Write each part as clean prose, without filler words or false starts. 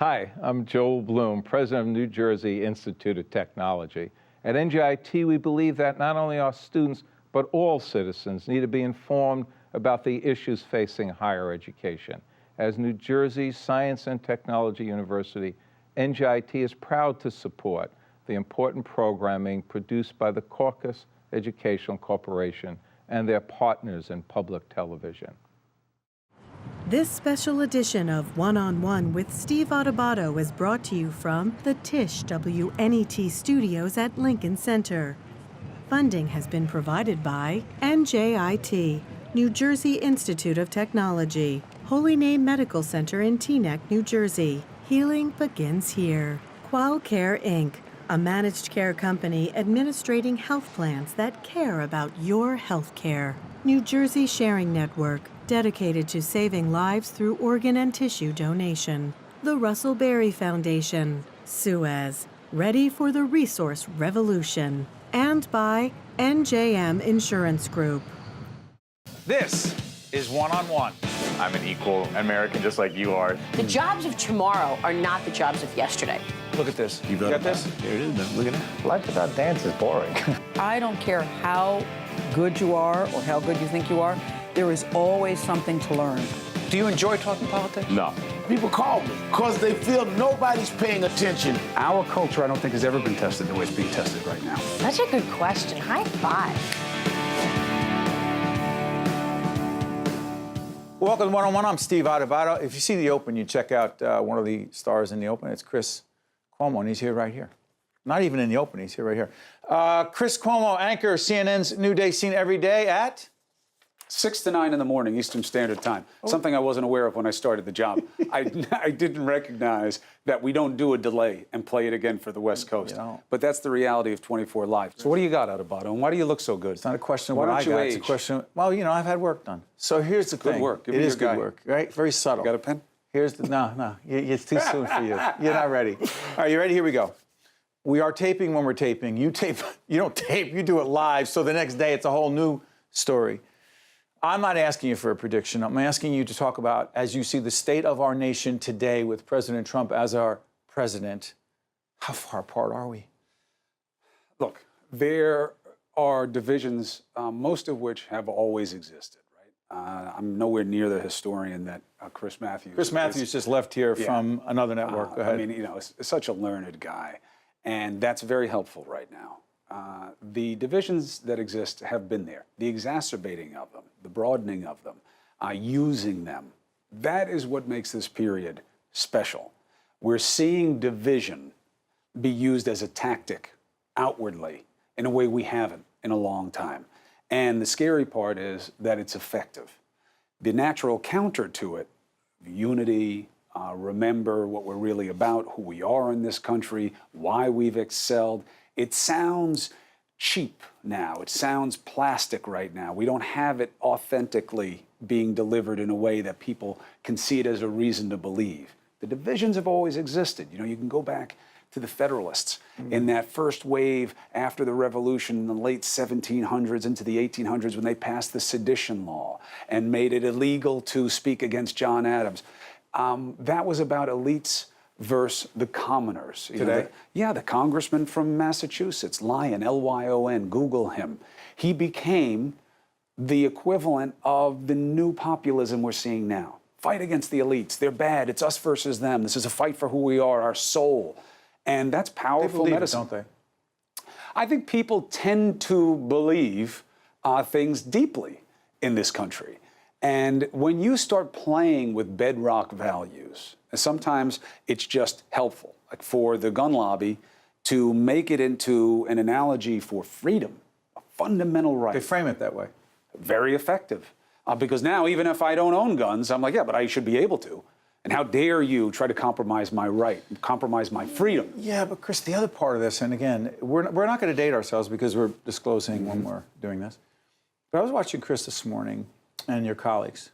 Hi, I'm Joel Bloom, president of New Jersey Institute of Technology. At NJIT, we believe that not only our students, but all citizens need to be informed about the issues facing higher education. As New Jersey's Science and Technology University, NJIT is proud to support the important programming produced by the Caucus Educational Corporation and their partners in public television. This special edition of One-on-One with Steve Adubato is brought to you from the Tisch WNET studios at Lincoln Center. Funding has been provided by NJIT, New Jersey Institute of Technology, Holy Name Medical Center in Teaneck, New Jersey. Healing begins here. QualCare Inc., a managed care company administrating health plans that care about your health care. New Jersey Sharing Network, dedicated to saving lives through organ and tissue donation. The Russell Berrie Foundation, Suez, ready for the resource revolution. And by NJM Insurance Group. This is One-on-One. I'm an equal American just like you are. The jobs of tomorrow are not the jobs of yesterday. Look at this. You got this? Here it is, man. Look at that. Life without dance is boring. I don't care how good you are or how good you think you are, there is always something to learn. Do you enjoy talking politics? No. People call me because they feel nobody's paying attention. Our culture, I don't think, has ever been tested the way it's being tested right now. Such a good question. High five. Welcome to One-on-One. I'm Steve Adubato. If you see the Open, you check out one of the stars in the Open. It's Chris Cuomo, and he's here right here. Not even in the Open, he's here right here. Chris Cuomo, anchor, CNN's New Day, seen every day at? 6 to 9 in the morning, Eastern Standard Time. Something I wasn't aware of when I started the job. I didn't recognize that we don't do a delay and play it again for the West Coast. But that's the reality of 24 Live. So what do you got, Adubato? And why do you look so good? It's not a question of what I got. It's a question, well, you know, I've had work done. So here's the thing. Good work. It is good work, right? Very subtle. You got a pen? Here's the, no, it's too soon for you. You're not ready. All right, you ready? Here we go. We are taping when we're taping. You tape, you don't tape, you do it live. So the next day it's a whole new story. I'm not asking you for a prediction. I'm asking you to talk about, as you see the state of our nation today with President Trump as our president, how far apart are we? Look, there are divisions, most of which have always existed, right? I'm nowhere near the historian that Chris Matthews. Chris Matthews just left here from another network. Go ahead. I mean, you know, it's such a learned guy, and that's very helpful right now. The divisions that exist have been there, the exacerbating of them, the broadening of them, using them. That is what makes this period special. We're seeing division be used as a tactic outwardly in a way we haven't in a long time. And the scary part is that it's effective. The natural counter to it, unity, remember what we're really about, who we are in this country, why we've excelled. It sounds cheap now. It sounds plastic right now. We don't have it authentically being delivered in a way that people can see it as a reason to believe. The divisions have always existed. You know, you can go back to the Federalists in that first wave after the Revolution in the late 1700s into the 1800s when they passed the sedition law and made it illegal to speak against John Adams. That was about elites versus the commoners. Today? The congressman from Massachusetts, Lyon, L-Y-O-N, Google him. He became the equivalent of the new populism we're seeing now. Fight against the elites. They're bad. It's us versus them. This is a fight for who we are, our soul. And that's powerful medicine. Don't they? I think people tend to believe things deeply in this country. And when you start playing with bedrock values, and sometimes it's just helpful, like for the gun lobby, to make it into an analogy for freedom, a fundamental right. They frame it that way. Very effective. Because now, even if I don't own guns, I'm like, yeah, but I should be able to. And how dare you try to compromise my right, compromise my freedom? Yeah, but Chris, the other part of this, and again, we're not going to date ourselves because we're disclosing when we're doing this. But I was watching Chris this morning and your colleagues,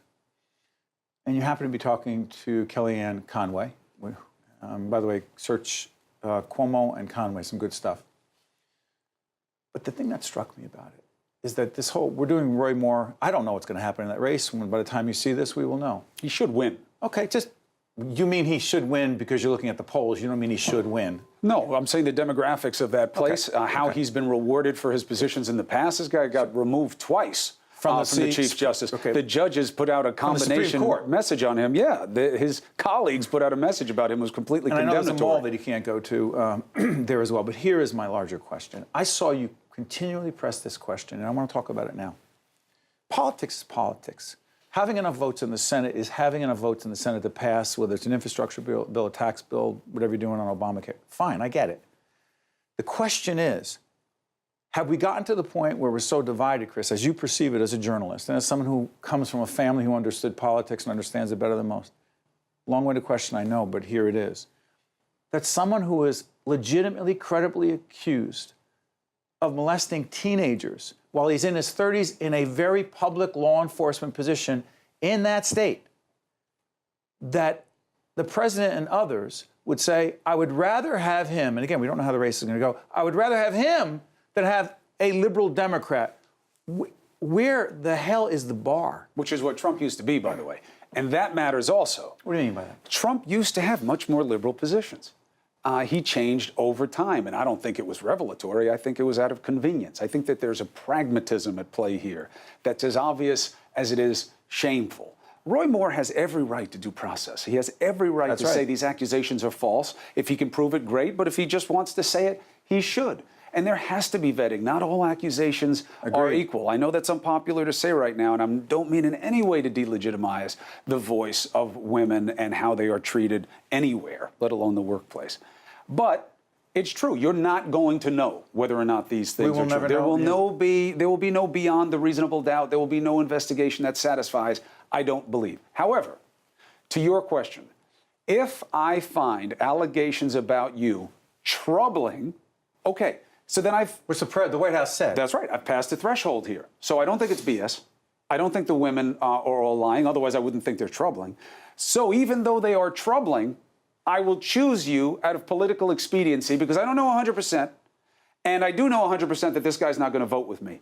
and you happen to be talking to Kellyanne Conway. By the way, search Cuomo and Conway, some good stuff. But the thing that struck me about it is that this whole, we're doing Roy Moore. I don't know what's going to happen in that race. By the time you see this, we will know. He should win. Okay, just You mean he should win because you're looking at the polls. You don't mean he should win. No, I'm saying the demographics of that place, how he's been rewarded for his positions in the past. This guy got removed twice from the Chief Justice. The judges put out a combination message on him. Yeah, his colleagues put out a message about him was completely condemnatory. I know there's a mall that he can't go to there as well. But here is my larger question. I saw you continually press this question, and I want to talk about it now. Politics is politics. Having enough votes in the Senate is having enough votes in the Senate to pass, whether it's an infrastructure bill, a tax bill, whatever you're doing on Obamacare. Fine, I get it. The question is, have we gotten to the point where we're so divided, Chris, as you perceive it as a journalist, and as someone who comes from a family who understood politics and understands it better than most? Long-winded question, I know, but here it is. That someone who is legitimately, credibly accused of molesting teenagers while he's in his 30s in a very public law enforcement position in that state, that the president and others would say, I would rather have him, and again, we don't know how the race is going to go, I would rather have him than have a liberal Democrat. Where the hell is the bar? Which is what Trump used to be, by the way. And that matters also. What do you mean by that? Trump used to have much more liberal positions. He changed over time, and I don't think it was revelatory. I think it was out of convenience. I think that there's a pragmatism at play here that's as obvious as it is shameful. Roy Moore has every right to due process. He has every right to say these accusations are false. If he can prove it, great. But if he just wants to say it, he should. And there has to be vetting. Not all accusations are equal. I know that's unpopular to say right now, and I don't mean in any way to delegitimize the voice of women and how they are treated anywhere, let alone the workplace. But it's true. You're not going to know whether or not these things are true. There will be no beyond the reasonable doubt. There will be no investigation that satisfies, I don't believe. However, to your question, if I find allegations about you troubling, okay, so then Which the White House said. That's right. I've passed the threshold here. So I don't think it's BS. I don't think the women are all lying. Otherwise, I wouldn't think they're troubling. So even though they are troubling, I will choose you out of political expediency because I don't know 100%, and I do know 100% that this guy's not going to vote with me.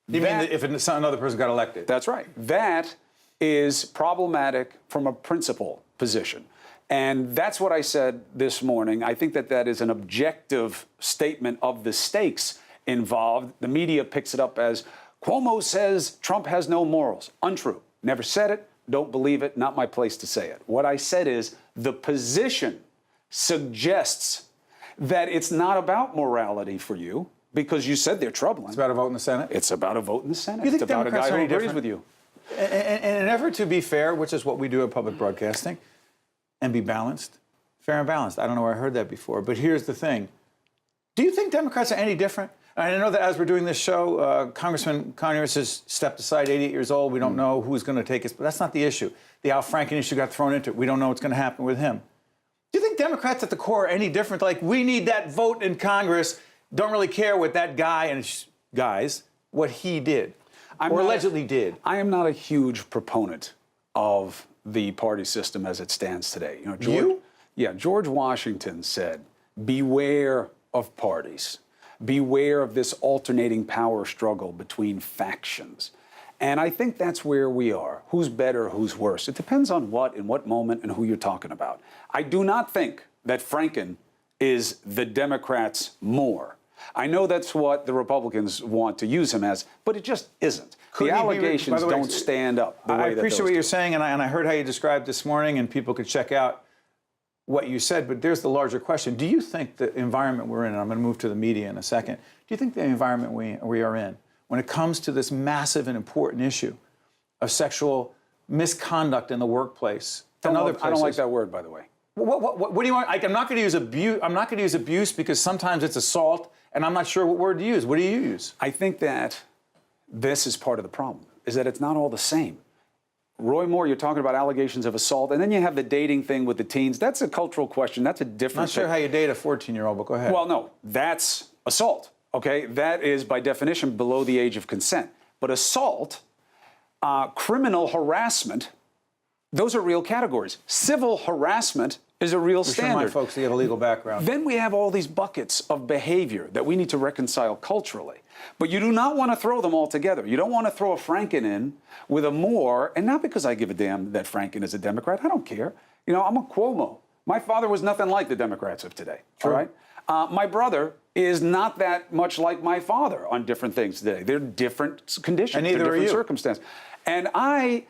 You mean if another person got elected? That's right. That is problematic from a principle position. And that's what I said this morning. I think that that is an objective statement of the stakes involved. The media picks it up as Cuomo says Trump has no morals. Untrue. Never said it. Don't believe it. Not my place to say it. What I said is the position suggests that it's not about morality for you because you said they're troubling. It's about a vote in the Senate? It's about a vote in the Senate. You think it's about Democrats a guy are who any agrees different? with you. In an effort to be fair, which is what we do at public broadcasting, and be balanced, fair and balanced. I don't know where I heard that before, but here's the thing. Do you think Democrats are any different? I know that as we're doing this show, Congressman Conyers has stepped aside, 88 years old. We don't know who's going to take us, but that's not the issue. The Al Franken issue got thrown into it. We don't know what's going to happen with him. Do you think Democrats at the core are any different? Like, we need that vote in Congress, don't really care what that guy and guys, what he did, or allegedly did. I am not a huge proponent of the party system as it stands today. George Washington said, beware of parties. Beware of this alternating power struggle between factions. And I think that's where we are. Who's better, who's worse? It depends on what, in what moment, and who you're talking about. I do not think that Franken is the Democrats more. I know that's what the Republicans want to use him as, but it just isn't. The allegations don't stand up the way that I appreciate what you're saying, and I heard how you described this morning, and people could check out what you said, but there's the larger question. Do you think the environment we're in, and I'm going to move to the media in a second, do you think the environment we are in, when it comes to this massive and important issue of sexual misconduct in the workplace and other places? I don't like that word, by the way. What do you want? I'm not going to use abuse. I'm not going to use abuse because sometimes it's assault, and I'm not sure what word to use. What do you use? I think that this is part of the problem, is that it's not all the same. Roy Moore, you're talking about allegations of assault, and then you have the dating thing with the teens. That's a cultural question. That's a different Not sure how you date a 14-year-old, but go ahead. Well, no, that's assault, okay? That is, by definition, below the age of consent. But assault, criminal harassment, those are real categories. Civil harassment is a real standard. Remind folks to get a legal background. Then we have all these buckets of behavior that we need to reconcile culturally. But you do not want to throw them all together. You don't want to throw a Franken in with a Moore, and not because I give a damn that Franken is a Democrat. I don't care. You know, I'm a Cuomo. My father was nothing like the Democrats of today. All right. My brother is not that much like my father on different things today. They're different conditions, and neither different are you. circumstances. And I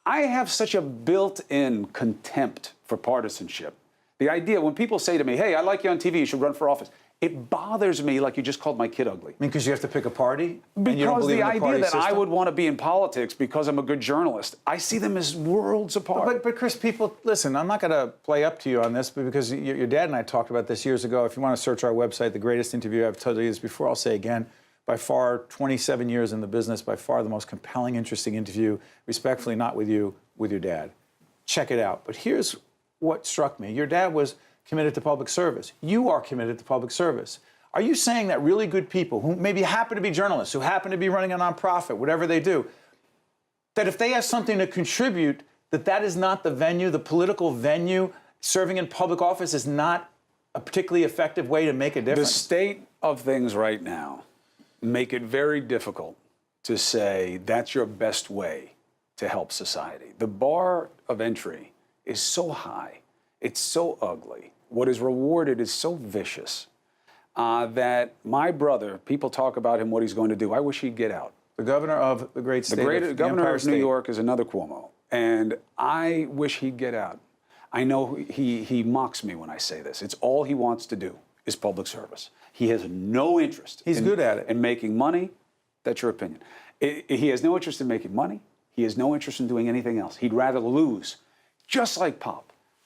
have such a built-in contempt for partisanship. The idea when people say to me, "Hey, I like you on TV. You should run for office." It bothers me like you just called my kid ugly. I mean, because you have to pick a party? Because and you don't believe the in the idea party that I system? would want to be in politics because I'm a good journalist, I see them as worlds apart. But Chris, people, listen, I'm not going to play up to you on this, but because your dad and I talked about this years ago. If you want to search our website, the greatest interview I've told you this before, I'll say again, by far, 27 years in the business, by far the most compelling, interesting interview, respectfully, not with you, with your dad. Check it out. But here's what struck me. Your dad was committed to public service. You are committed to public service. Are you saying that really good people who maybe happen to be journalists, who happen to be running a nonprofit, whatever they do, that if they have something to contribute, that is not the venue, the political venue, serving in public office is not a particularly effective way to make a difference? The state of things right now make it very difficult to say that's your best way to help society. The bar of entry is so high, it's so ugly. What is rewarded is so vicious. That my brother, people talk about him, what he's going to do. I wish he'd get out. The governor of the great state The governor Empire of New State. York is another Cuomo, and I wish he'd get out. I know he mocks me when I say this. It's all he wants to do is public service. He has no interest. He's good at it. In making money. That's your opinion. He has no interest in making money. He has no interest in doing anything else. He'd rather lose, just like Pop.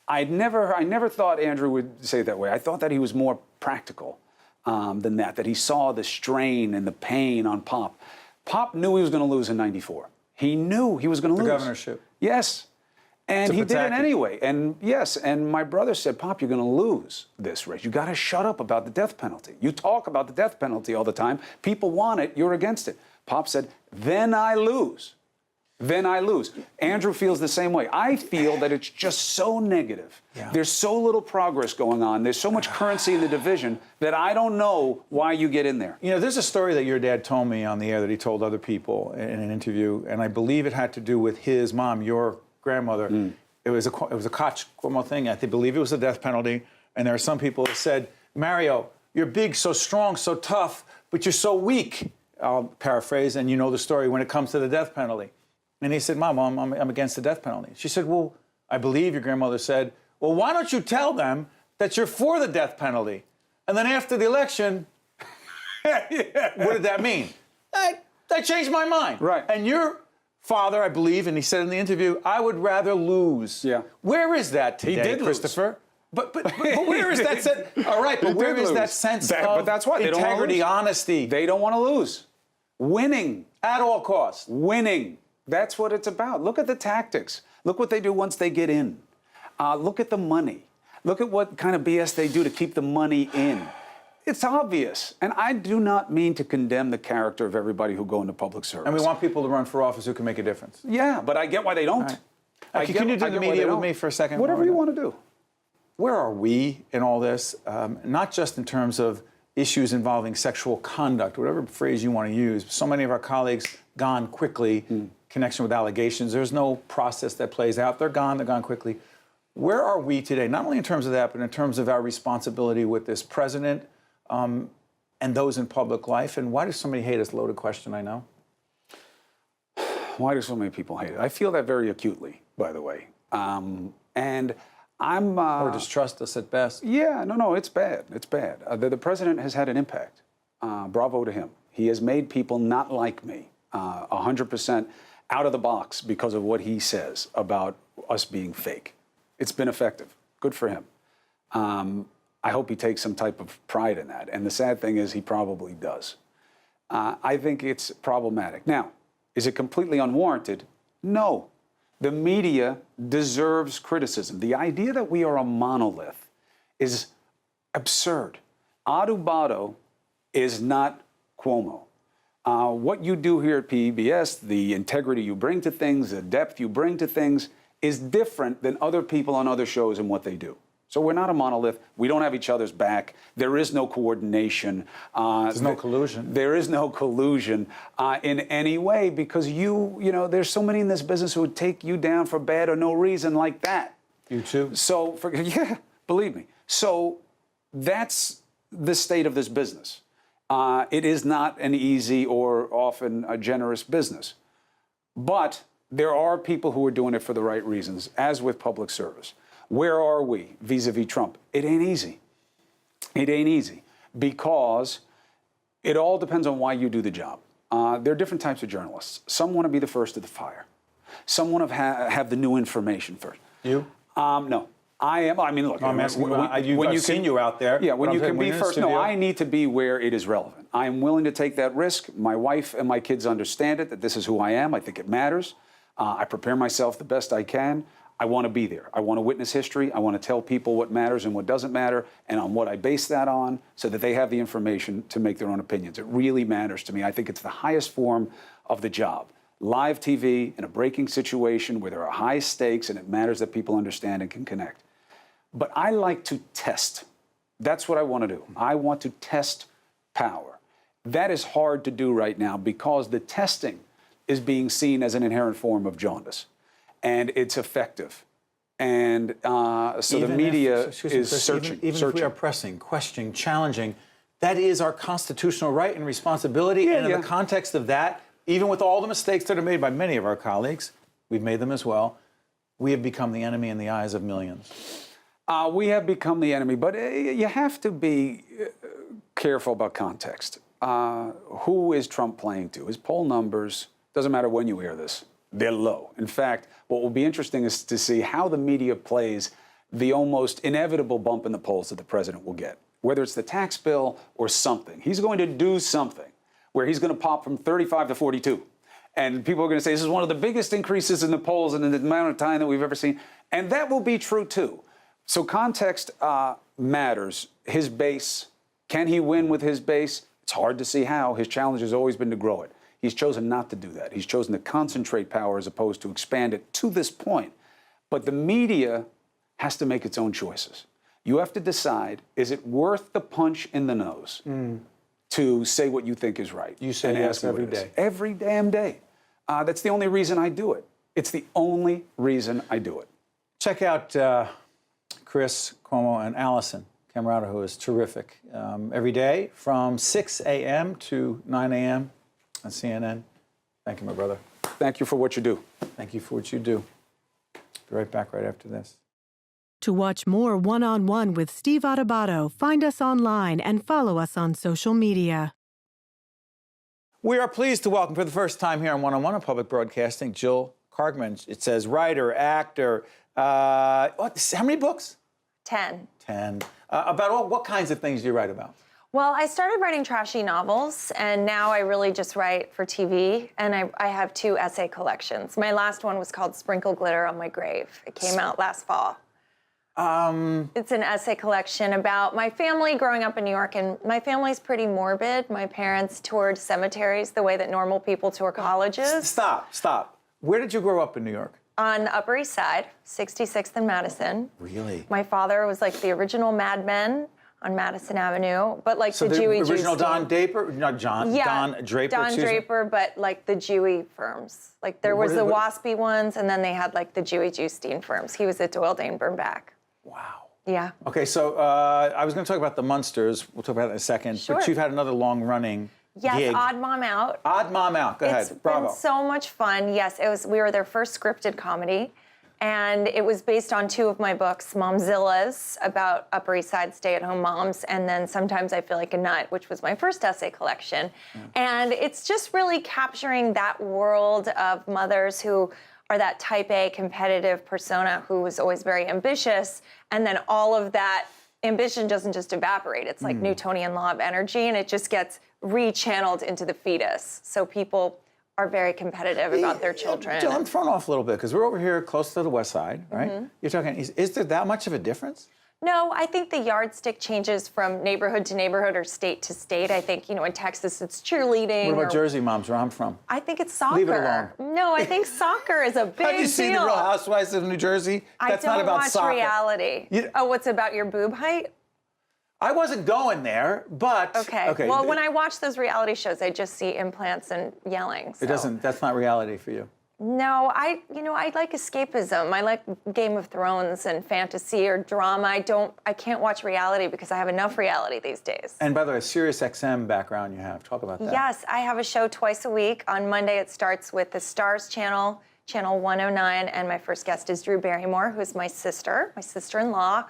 I never thought Andrew would say it that way. I thought that he was more practical. Than that he saw the strain and the pain on Pop. Pop knew he was going to lose in '94. He knew he was going to lose. The governorship. Yes. And he did it protect it. anyway. And yes, and my brother said, "Pop, you're going to lose this race. You got to shut up about the death penalty. You talk about the death penalty all the time. People want it. You're against it." Pop said, "Then I lose. Then I lose." Andrew feels the same way. I feel that it's just so negative. Yeah. There's so little progress going on. There's so much currency in the division that I don't know why you get in there. You know, there's a story that your dad told me on the air that he told other people in an interview, and I believe it had to do with his mom, your grandmother. It was a Koch Cuomo thing. I believe it was the death penalty. And there are some people that said, "Mario, you're big, so strong, so tough, but you're so weak." I'll paraphrase, and you know the story when it comes to the death penalty. And he said, "Mom, I'm against the death penalty." She said, "Well," I believe your grandmother said, "Well, why don't you tell them that you're for the death penalty?" And then after the election, what did that mean? I changed my mind. Right. And your father, I believe, and he said in the interview, "I would rather lose." Yeah. Where is that today, He did lose. Christopher? But where is that sense? All right, but where is that sense of but that's what, they don't wanna integrity, lose. honesty? They don't want to lose. Winning. At all costs. Winning. That's what it's about. Look at the tactics. Look what they do once they get in. Look at the money. Look at what kind of BS they do to keep the money in. It's obvious. And I do not mean to condemn the character of everybody who go into public service. And we want people to run for office who can make a difference. Yeah, but I get why they don't. Right. Can you do the media with me for a second? Whatever you want to do. Where are we in all this? Not just in terms of issues involving sexual conduct, whatever phrase you want to use. So many of our colleagues gone quickly, connection with allegations. There's no process that plays out. They're gone quickly. Where are we today? Not only in terms of that, but in terms of our responsibility with this president and those in public life. And why does somebody hate us? Loaded question, I know. Why do so many people hate it? I feel that very acutely, by the way. And I'm... or distrust us at best. Yeah, no, it's bad. It's bad. The president has had an impact. Bravo to him. He has made people not like me 100% out of the box because of what he says about us being fake. It's been effective. Good for him. I hope he takes some type of pride in that. And the sad thing is he probably does. I think it's problematic. Now, is it completely unwarranted? No. The media deserves criticism. The idea that we are a monolith is absurd. Adubato is not Cuomo. What you do here at PBS, the integrity you bring to things, the depth you bring to things, is different than other people on other shows and what they do. So we're not a monolith. We don't have each other's back. There is no coordination. There's no collusion. There is no collusion in any way because you know, there's so many in this business who would take you down for bad or no reason like that. YouTube? So, yeah, believe me. So that's the state of this business. It is not an easy or often a generous business. But there are people who are doing it for the right reasons, as with public service. Where are we vis-a-vis Trump? It ain't easy. It ain't easy because it all depends on why you do the job. There are different types of journalists. Some want to be the first to the fire. Some want to have the new information first. You? No. I am. I mean, look. I'm asking I've seen you out there. Yeah, when you can be first. No, I need to be where it is relevant. I am willing to take that risk. My wife and my kids understand it, that this is who I am. I think it matters. I prepare myself the best I can. I want to be there. I want to witness history. I want to tell people what matters and what doesn't matter, and on what I base that on, so that they have the information to make their own opinions. It really matters to me. I think it's the highest form of the job. Live TV in a breaking situation where there are high stakes and it matters that people understand and can connect. But I like to test. That's what I want to do. I want to test power. That is hard to do right now because the testing is being seen as an inherent form of jaundice. And it's effective. And so the media is searching. Even if we are pressing, questioning, challenging, that is our constitutional right and responsibility. And in the context of that, even with all the mistakes that are made by many of our colleagues, we've made them as well, we have become the enemy in the eyes of millions. We have become the enemy, but you have to be careful about context. Who is Trump playing to? His poll numbers, doesn't matter when you hear this, they're low. In fact, what will be interesting is to see how the media plays the almost inevitable bump in the polls that the president will get, whether it's the tax bill or something. He's going to do something where he's going to pop from 35 to 42. And people are going to say, this is one of the biggest increases in the polls in the amount of time that we've ever seen. And that will be true, too. So context matters. His base, can he win with his base? It's hard to see how. His challenge has always been to grow it. He's chosen not to do that. He's chosen to concentrate power as opposed to expand it to this point. But the media has to make its own choices. You have to decide, is it worth the punch in the nose to say what you think is right? You say yes every day. Every damn day. That's the only reason I do it. It's the only reason I do it. Check out Chris, Cuomo, and Allison Camerata, who is terrific. Every day from 6 a.m. to 9 a.m. on CNN. Thank you, my brother. Thank you for what you do. Thank you for what you do. Be right back right after this. To watch more One-on-One with Steve Adubato, find us online and follow us on social media. We are pleased to welcome for the first time here on One-on-One on Public Broadcasting, Jill Kargman. It says writer, actor. How many books? 10. 10. About what kinds of things do you write about? Well, I started writing trashy novels, and now I really just write for TV, and I have 2 essay collections. My last one was called Sprinkle Glitter on My Grave. It came out last fall. It's an essay collection about my family growing up in New York, and my family's pretty morbid. My parents toured cemeteries the way that normal people tour colleges. Stop. Where did you grow up in New York? On the Upper East Side, 66th and Madison. Really? My father was like the original Mad Men on Madison Avenue, but like so the Jewy original Jew Don Draper, not John. Yeah, Don Draper. Don Draper, but like the Jewy firms. Like there was the waspy ones, and then they had like the Jewy Justine firms. He was at Doyle Dane Bernbach. Wow. Yeah. Okay, so I was going to talk about the Munsters. We'll talk about that in a second. Sure. But you've had another long-running gig. Odd Mom Out. Odd Mom Out. Go ahead. Bravo. It's been so much fun. Yes, it was. We were their first scripted comedy. And it was based on 2 of my books, Momzillas, about Upper East Side stay-at-home moms, and then Sometimes I Feel Like a Nut, which was my first essay collection. And it's just really capturing that world of mothers who are that type A competitive persona who was always very ambitious, and then all of that ambition doesn't just evaporate. It's like Newtonian law of energy, and it just gets rechanneled into the fetus. So people are very competitive about their children. Jill, I'm thrown off a little bit because we're over here close to the West Side, right? You're talking, is there that much of a difference? No, I think the yardstick changes from neighborhood to neighborhood or state to state. I think, in Texas it's cheerleading. What about Jersey moms, where I'm from? I think it's soccer. Leave it alone. No, I think soccer is a big deal. Have you seen The Real Housewives of New Jersey? That's not about soccer. I don't watch reality. What's about your boob height? I wasn't going there, but... Okay. Well, when I watch those reality shows, I just see implants and yelling. So. That's not reality for you. No, I like escapism. I like Game of Thrones and fantasy or drama. I can't watch reality because I have enough reality these days. And by the way, SiriusXM background you have. Talk about that. Yes, I have a show twice a week. On Monday, it starts with the Stars channel, channel 109, and my first guest is Drew Barrymore, who's my sister-in-law,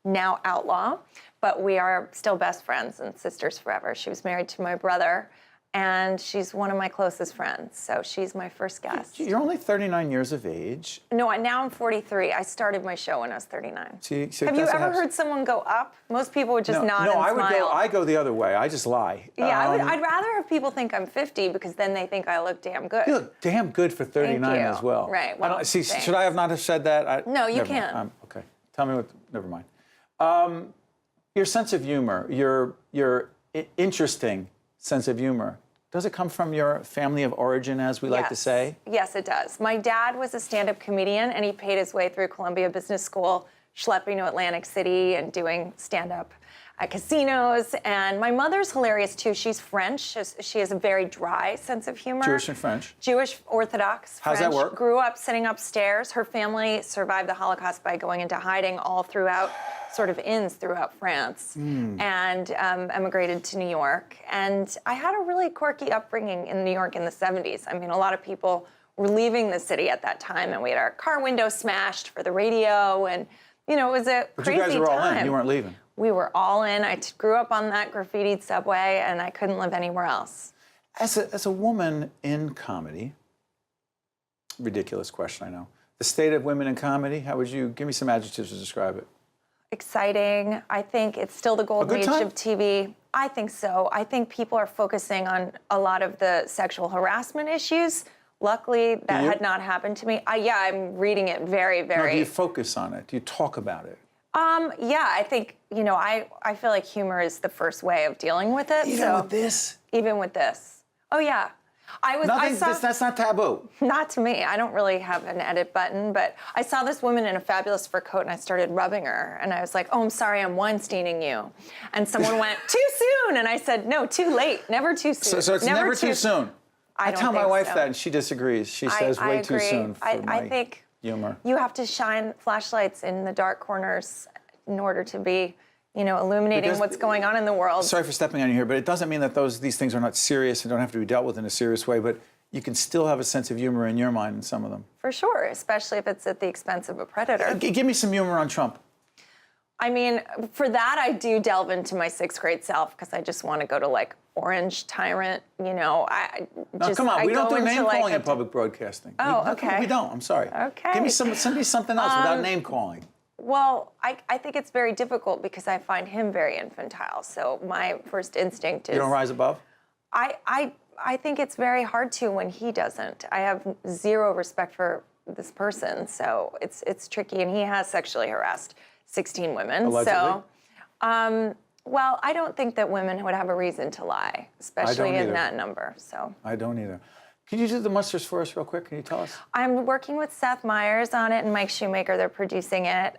now outlaw, but we are still best friends and sisters forever. She was married to my brother, and she's one of my closest friends, so she's my first guest. You're only 39 years of age. No, now I'm 43. I started my show when I was 39. So have you ever heard someone go up? Most people would just nod and smile. I go the other way. I just lie. Yeah, I'd rather have people think I'm 50 because then they think I look damn good. You look damn good for 39 as well. Right. Well, should I have not have said that? No, you can't. Okay. Tell me what. Never mind. Your sense of humor, your interesting sense of humor. Does it come from your family of origin, as we like to say? Yes, it does. My dad was a stand-up comedian, and he paid his way through Columbia Business School, schlepping to Atlantic City and doing stand-up at casinos. And my mother's hilarious, too. She's French. She has a very dry sense of humor. Jewish and French. Jewish Orthodox How's French. that work? Grew up sitting upstairs. Her family survived the Holocaust by going into hiding all throughout, sort of inns throughout France, and emigrated to New York. And I had a really quirky upbringing in New York in the 70s. I mean, a lot of people were leaving the city at that time, and we had our car window smashed for the radio, and, it was a crazy time. But you guys were all in. You weren't leaving. We were all in. I grew up on that graffitied subway, and I couldn't live anywhere else. As a woman in comedy, ridiculous question, I know. The state of women in comedy, how would you, give me some adjectives to describe it? Exciting. I think it's still the golden age of TV. I think so. I think people are focusing on a lot of the sexual harassment issues. Luckily, that had not happened to me. I'm reading it very, very... No, do you focus on it? Do you talk about it? Yeah, I think, I feel like humor is the first way of dealing with it. Even with this? Even with this. Oh, yeah. That's not taboo. Not to me. I don't really have an edit button, but I saw this woman in a fabulous fur coat, and I started rubbing her, and I was like, "Oh, I'm sorry, I'm Weinsteining you." And someone went, "Too soon," and I said, "No, too late. Never too soon." So it's never too soon. I tell my wife that, and she disagrees. She says way too soon for I think humor. You have to shine flashlights in the dark corners in order to be, illuminating what's going on in the world. Sorry for stepping on you here, but it doesn't mean that these things are not serious and don't have to be dealt with in a serious way, but you can still have a sense of humor in your mind in some of them. For sure, especially if it's at the expense of a predator. Give me some humor on Trump. I mean, for that, I do delve into my 6th grade self because I just want to go to, Orange Tyrant, No, come on, we don't do name calling in public broadcasting. Oh, okay. We don't, I'm sorry. Okay. Give me something else without name calling. Well, I think it's very difficult because I find him very infantile. So my first instinct is... You don't rise above? I think it's very hard to when he doesn't. I have zero respect for this person, so it's tricky. And he has sexually harassed 16 women. Allegedly? So, well, I don't think that women would have a reason to lie, especially in that number. So I don't either. Can you do the musters for us real quick? Can you tell us? I'm working with Seth Meyers on it and Mike Shoemaker. They're producing it.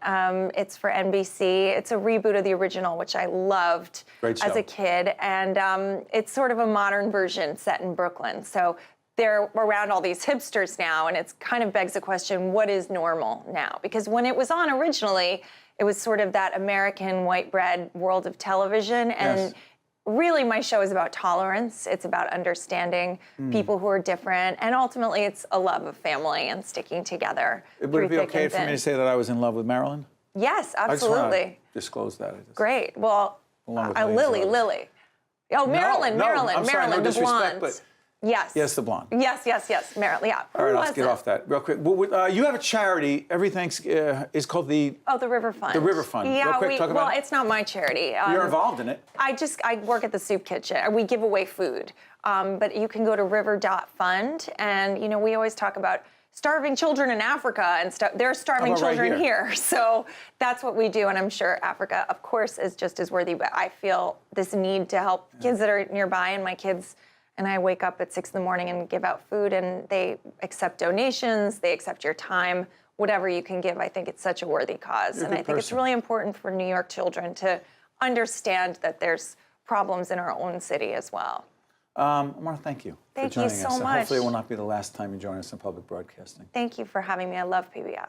It's for NBC. It's a reboot of the original, which I loved as a kid. And it's sort of a modern version set in Brooklyn. So they're around all these hipsters now, and it kind of begs the question, what is normal now? Because when it was on originally, it was sort of that American white bread world of television. And really, my show is about tolerance. It's about understanding people who are different. And ultimately, it's a love of family and sticking together. Would it be okay for me to say that I was in love with Marilyn? Yes, absolutely. I just want to disclose that. Great. Well, Lily. Oh, Marilyn, no the blonde. But yes. Yes, the blonde. Yes, Marilyn, yeah. All right, let's get off that real quick. You have a charity, everything's is called the... Oh, the River Fund. The River Fund. Yeah, real quick, talk about it. It's not my charity. You're involved in it. I work at the soup kitchen. We give away food. But you can go to river.fund, and, we always talk about starving children in Africa and stuff. There are starving children here. So that's what we do, and I'm sure Africa, of course, is just as worthy, but I feel this need to help kids that are nearby, and my kids... And I wake up at 6 a.m. and give out food, and they accept donations, they accept your time, whatever you can give. I think it's such a worthy cause. And I think it's really important for New York children to understand that there's problems in our own city as well. I want to thank you Thank for you joining so us. And much. hopefully it will not be the last time you join us in public broadcasting. Thank you for having me. I love PBS.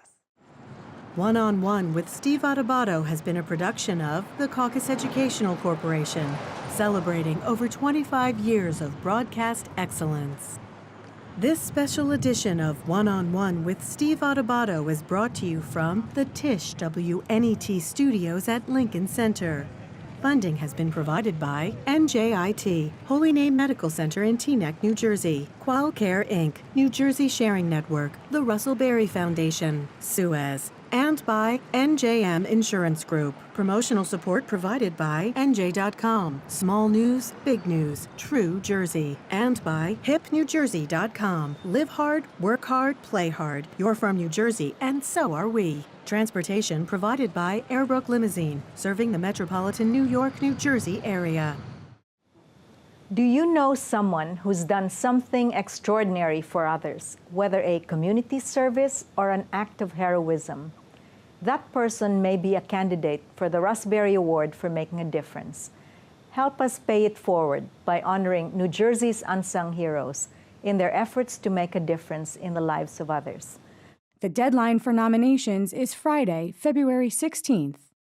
One on One with Steve Adubato has been a production of the Caucus Educational Corporation, celebrating over 25 years of broadcast excellence. This special edition of One on One with Steve Adubato is brought to you from the Tisch WNET studios at Lincoln Center. Funding has been provided by NJIT, Holy Name Medical Center in Teaneck, New Jersey, QualCare Inc., New Jersey Sharing Network, the Russell Berrie Foundation, Suez, and by NJM Insurance Group. Promotional support provided by NJ.com, Small News, Big News, True Jersey, and by HipNewJersey.com. Live hard, work hard, play hard. You're from New Jersey, and so are we. Transportation provided by Airbrook Limousine, serving the metropolitan New York, New Jersey area. Do you know someone who's done something extraordinary for others, whether a community service or an act of heroism? That person may be a candidate for the Russ Berrie Award for making a difference. Help us pay it forward by honoring New Jersey's unsung heroes in their efforts to make a difference in the lives of others. The deadline for nominations is Friday, February 16th.